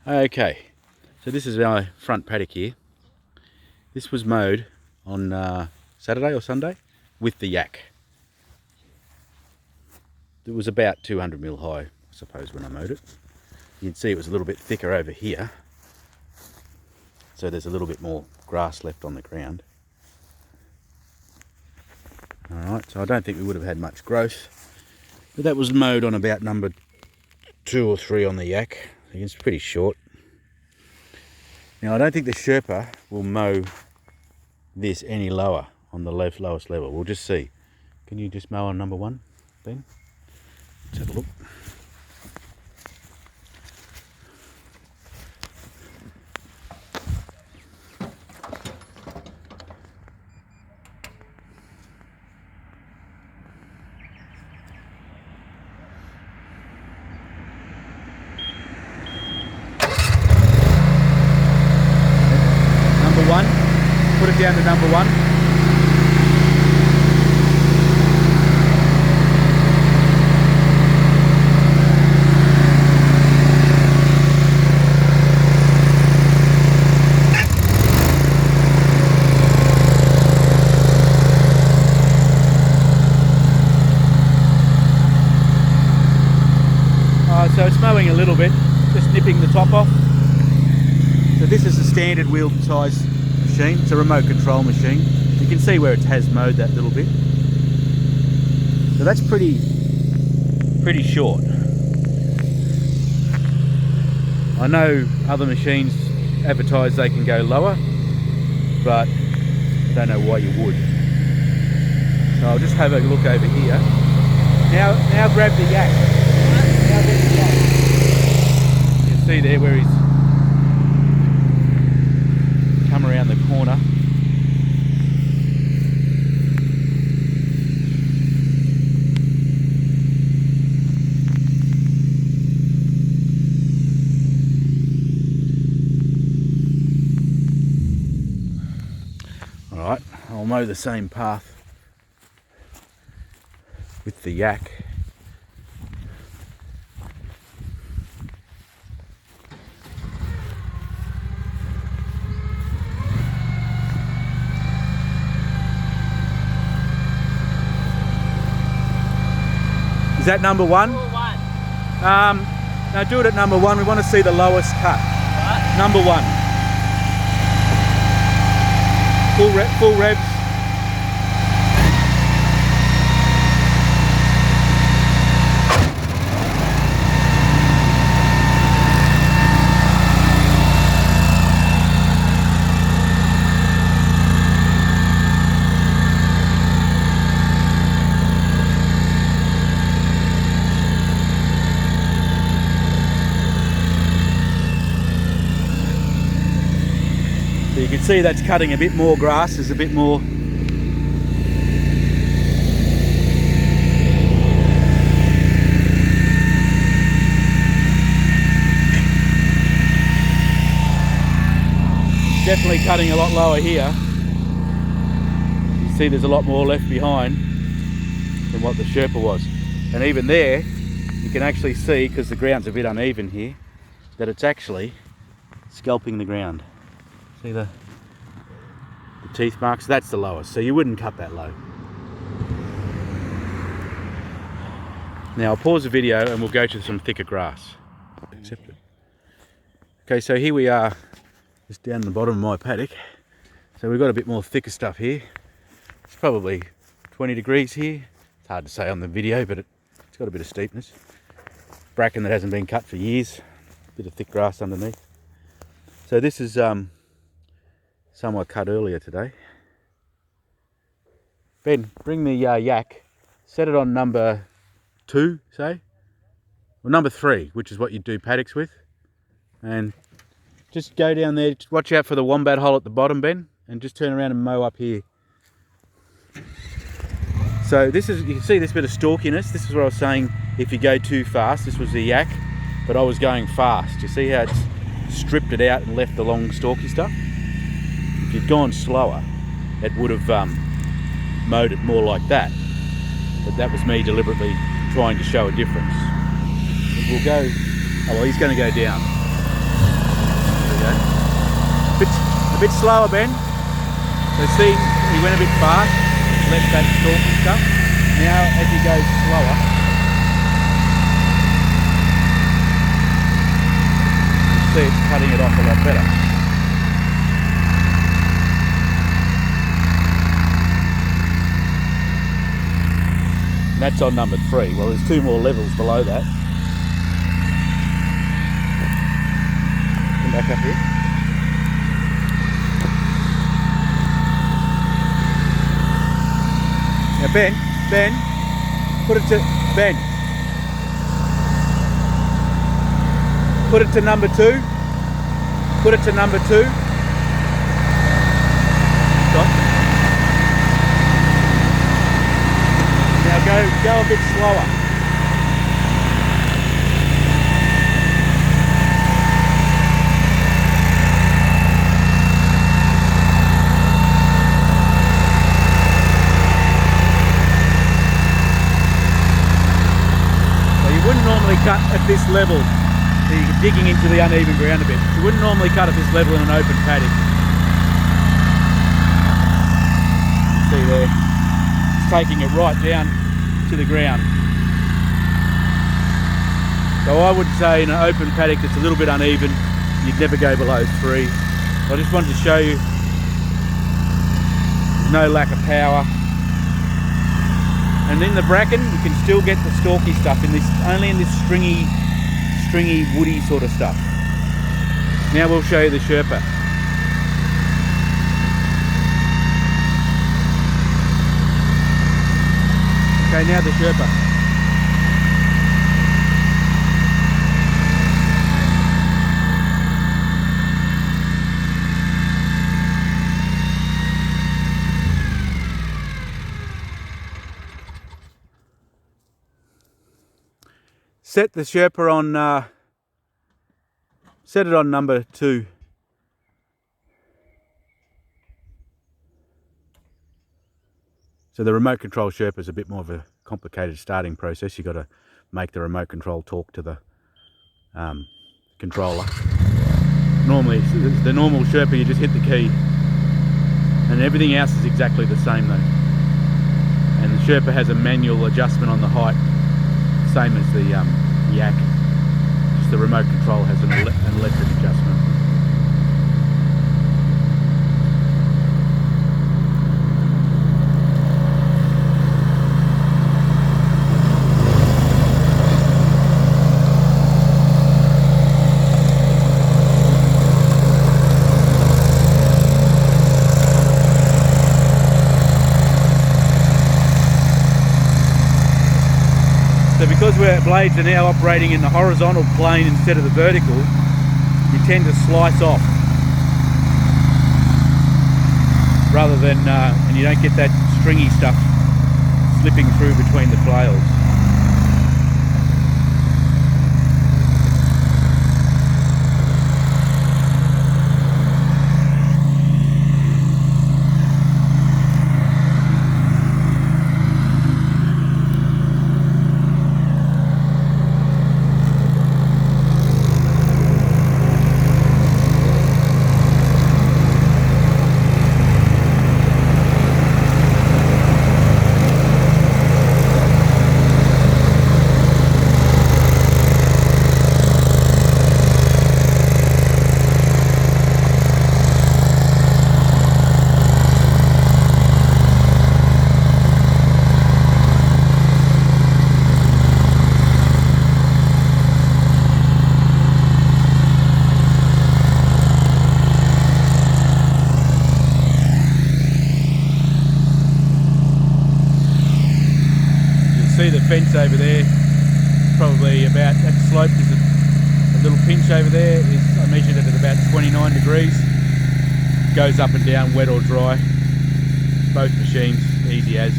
Okay, so this is our front paddock here. This was mowed on Saturday or Sunday with the yak. It was about 200 mil high, I suppose, when I mowed it. You'd see it was a little bit thicker over here, so there's a little bit more grass left on the ground. Alright, so I don't think we would have had much growth, but that was mowed on about number 2 or 3 on the yak. It's pretty short. Now I don't think the Sherpa will mow this any lower on the lowest level. We'll just see. Can you just mow on number 1, Ben? Let's have a look. Number 1. Put it down to number 1. So it's mowing a little bit, just nipping the top off. So this is a standard wheel size machine. It's a remote control machine. You can see where it has mowed that little bit. So that's pretty short. I know other machines advertise they can go lower, but I don't know why you would. So I'll just have a look over here. Now grab the yak. You can see there where he's come around the corner. Alright, I'll mow the same path with the yak. Is that number 1? Number 1. No, do it at number 1. We want to see the lowest cut. What? Number 1. Full revs. So you can see that's cutting a bit more grass. There's a bit more. Definitely cutting a lot lower here. You see there's a lot more left behind than what the Sherpa was. And even there, you can actually see, because the ground's a bit uneven here, that it's actually scalping the ground. See the teeth marks? That's the lowest, so you wouldn't cut that low. Now I'll pause the video and we'll go to some thicker grass. Accepted. Okay, so here we are, just down the bottom of my paddock. So we've got a bit more thicker stuff here. It's probably 20 degrees here. It's hard to say on the video, but it's got a bit of steepness. Bracken that hasn't been cut for years. A bit of thick grass underneath. So this is some I cut earlier today. Ben, bring the yak, set it on number 2, say, or number 3, which is what you do paddocks with, and just go down there. Watch out for the wombat hole at the bottom, Ben, and just turn around and mow up here. So this is, you can see this bit of stalkiness. This is what I was saying, if you go too fast. This was the yak, but I was going fast. You see how it's stripped it out and left the long stalky stuff? If you'd gone slower, it would have mowed it more like that. But that was me deliberately trying to show a difference. We'll go, oh well, he's going to go down. we go. A bit slower, Ben. So see, he went a bit fast, left that stalky stuff. Now as he goes slower, you see it's cutting it off a lot better. And that's on number 3. Well, there's 2 more levels below that. Come back up here. Now Ben, put it to, Ben. Put it to number 2. Put it to number 2. Stop. Now go a bit slower. Well, you wouldn't normally cut at this level. You're digging into the uneven ground a bit. You wouldn't normally cut at this level in an open paddock. You see there, it's taking it right down to the ground. So I would say in an open paddock that's a little bit uneven, you'd never go below 3. I just wanted to show you there's no lack of power. And in the bracken you can still get the stalky stuff in this, only in this stringy woody sort of stuff. Now we'll show you the Sherpa. Okay, now the Sherpa. Set the Sherpa on, set it on number 2. So the remote control Sherpa is a bit more of a complicated starting process. You've got to make the remote control talk to the controller. Normally, the normal Sherpa, you just hit the key and everything else is exactly the same though. And the Sherpa has a manual adjustment on the height, same as the Yak. Just the remote control has an electric adjustment. So because our blades are now operating in the horizontal plane instead of the vertical, you tend to slice off rather than, and you don't get that stringy stuff slipping through between the flails. See the fence over there, probably about, that slope is a little pinch over there, I measured it at about 29 degrees. Goes up and down, wet or dry. Both machines, easy as.